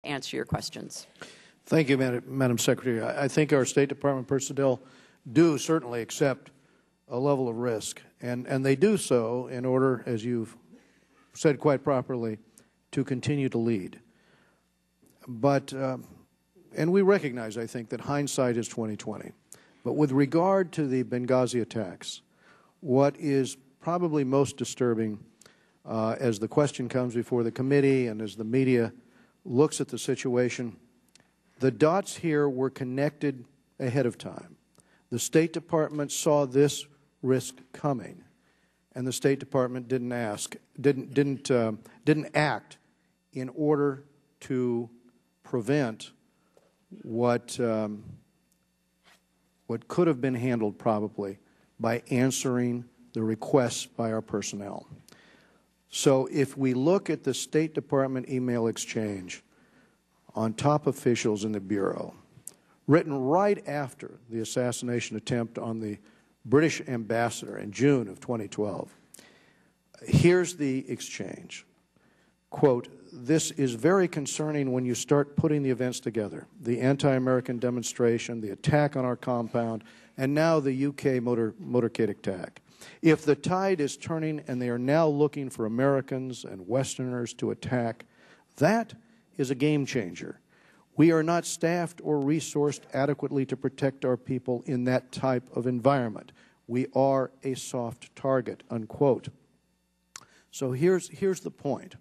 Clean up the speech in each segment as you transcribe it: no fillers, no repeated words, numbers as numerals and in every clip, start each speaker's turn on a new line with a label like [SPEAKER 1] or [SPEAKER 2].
[SPEAKER 1] answer your questions.
[SPEAKER 2] Thank you, Madam Secretary. I think our State Department personnel do certainly accept a level of risk, and they do so in order, as you've said quite properly, to continue to lead. But, and we recognize, I think, that hindsight is 20/20. But with regard to the Benghazi attacks, what is probably most disturbing as the question comes before the committee and as the media looks at the situation, the dots here were connected ahead of time. The State Department saw this risk coming, and the State Department didn't act in order to prevent what could have been handled probably by answering the requests by our personnel. So if we look at the State Department email exchange on top officials in the Bureau, written right after the assassination attempt on the British ambassador in June of 2012, here's the exchange. Quote, "This is very concerning when you start putting the events together. The anti-American demonstration, the attack on our compound, and now the UK motorcade attack. If the tide is turning and they are now looking for Americans and Westerners to attack, that is a game changer. We are not staffed or resourced adequately to protect our people in that type of environment. We are a soft target," unquote. So here's the point.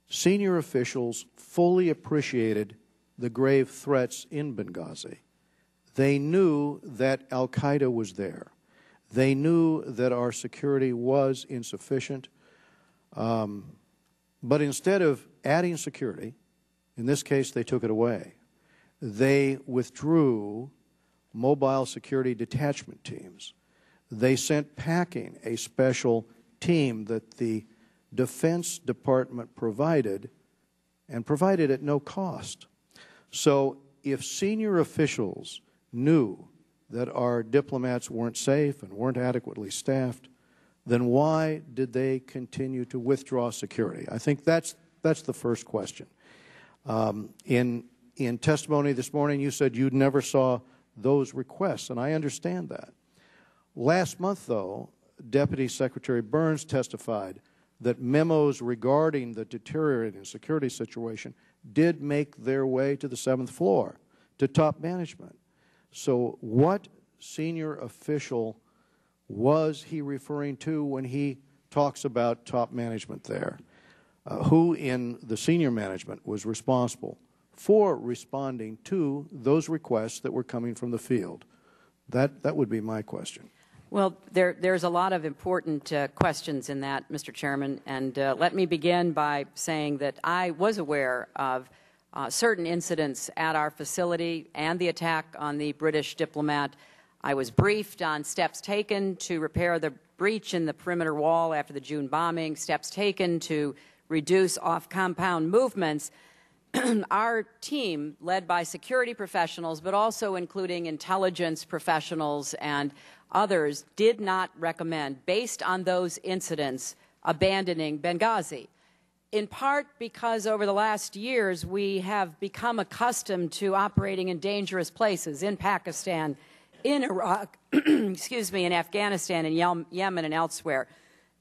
[SPEAKER 2] Senior officials fully appreciated the grave threats in Benghazi. They knew that al-Qaeda was there. They knew that our security was insufficient. But instead of adding security, in this case they took it away. They withdrew mobile security detachment teams. They sent packing a special team that the Defense Department provided, and provided at no cost. So if senior officials knew that our diplomats weren't safe and weren't adequately staffed, then why did they continue to withdraw security? I think that's the first question. In testimony this morning, you said you never saw those requests, and I understand that. Last month, though, Deputy Secretary Burns testified that memos regarding the deteriorating security situation did make their way to the 7th floor, to top management. So what senior official was he referring to when he talks about top management there? Who in the senior management was responsible for responding to those requests that were coming from the field? That would be my question.
[SPEAKER 1] Well, there's a lot of important questions in that, Mr. Chairman, and let me begin by saying that I was aware of certain incidents at our facility and the attack on the British diplomat. I was briefed on steps taken to repair the breach in the perimeter wall after the June bombing, steps taken to reduce off-compound movements. Our team, led by security professionals, but also including intelligence professionals and others, did not recommend, based on those incidents, abandoning Benghazi, in part because over the last years we have become accustomed to operating in dangerous places in Pakistan, in Iraq, excuse me, in Afghanistan, in Yemen, and elsewhere.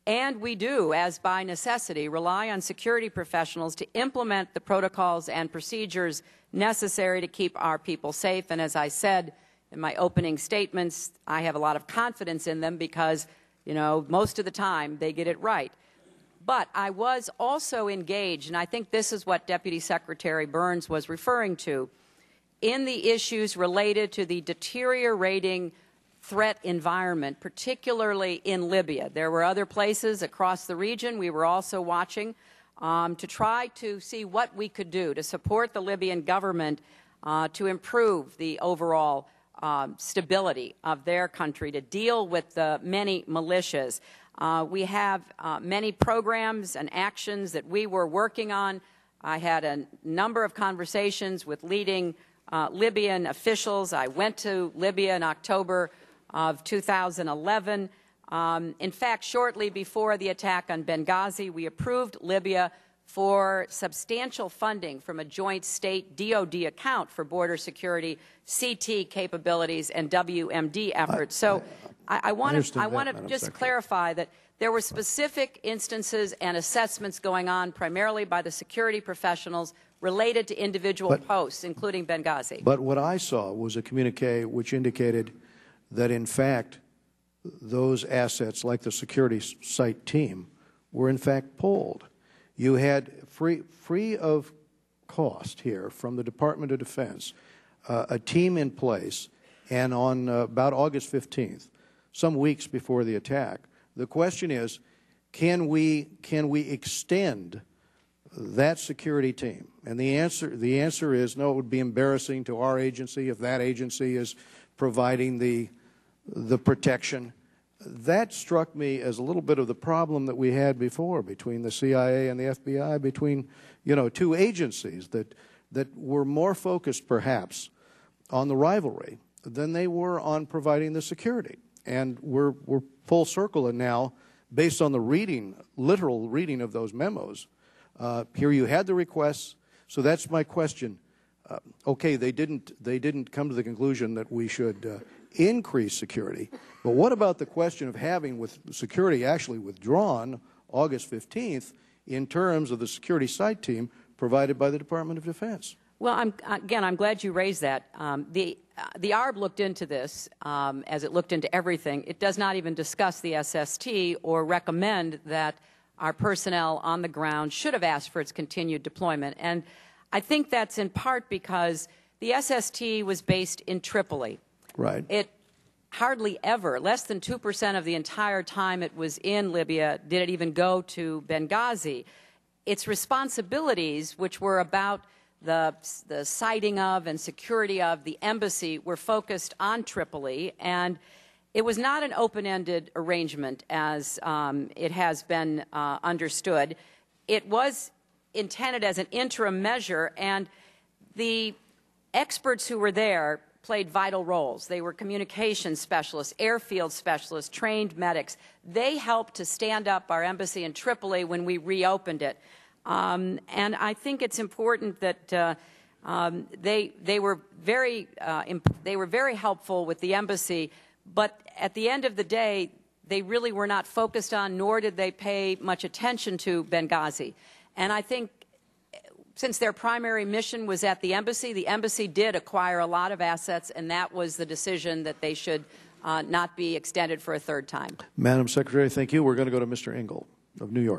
[SPEAKER 1] And we do, as by necessity, rely on security professionals to implement the protocols and procedures necessary to keep our people safe. And as I said in my opening statements, I have a lot of confidence in them because, you know, most of the time they get it right. But I was also engaged, and I think this is what Deputy Secretary Burns was referring to, in the issues related to the deteriorating threat environment, particularly in Libya. There were other places across the region we were also watching to try to see what we could do to support the Libyan government to improve the overall stability of their country, to deal with the many militias. We have many programs and actions that we were working on. I had a number of conversations with leading Libyan officials. I went to Libya in October of 2011. In fact, shortly before the attack on Benghazi, we approved Libya for substantial funding from a joint state DoD account for border security, CT capabilities, and WMD efforts. So I want to just clarify that there were specific instances and assessments going on primarily by the security professionals related to individual posts, including Benghazi.
[SPEAKER 2] But what I saw was a communique which indicated that, in fact, those assets, like the security site team, were in fact pulled. You had free of cost here from the Department of Defense, a team in place, and on about August 15th, some weeks before the attack, the question is, can we extend that security team? And the answer is no. It would be embarrassing to our agency if that agency is providing the protection. That struck me as a little bit of the problem that we had before between the CIA and the FBI, between, you know, two agencies that were more focused perhaps on the rivalry than they were on providing the security. And we're full circle, and now, based on the literal reading of those memos, here you had the requests. So that's my question. Okay, they didn't come to the conclusion that we should increase security, but what about the question of having with security actually withdrawn August 15th in terms of the security site team provided by the Department of Defense?
[SPEAKER 1] Well, I'm glad you raised that. The ARB looked into this as it looked into everything. It does not even discuss the SST or recommend that our personnel on the ground should have asked for its continued deployment. And I think that's in part because the SST was based in Tripoli.
[SPEAKER 2] Right.
[SPEAKER 1] It hardly ever, less than 2% of the entire time it was in Libya, did it even go to Benghazi. Its responsibilities, which were about the siting of and security of the embassy, were focused on Tripoli, and it was not an open-ended arrangement as it has been understood. It was intended as an interim measure, and the experts who were there played vital roles. They were communications specialists, airfield specialists, trained medics. They helped to stand up our embassy in Tripoli when we reopened it. And I think it's important that they were very helpful with the embassy, but at the end of the day, they really were not focused on, nor did they pay much attention to Benghazi. And I think since their primary mission was at the embassy did acquire a lot of assets, and that was the decision that they should not be extended for a third time.
[SPEAKER 2] Madam Secretary, thank you. We're going to go to Mr. Engel of New York.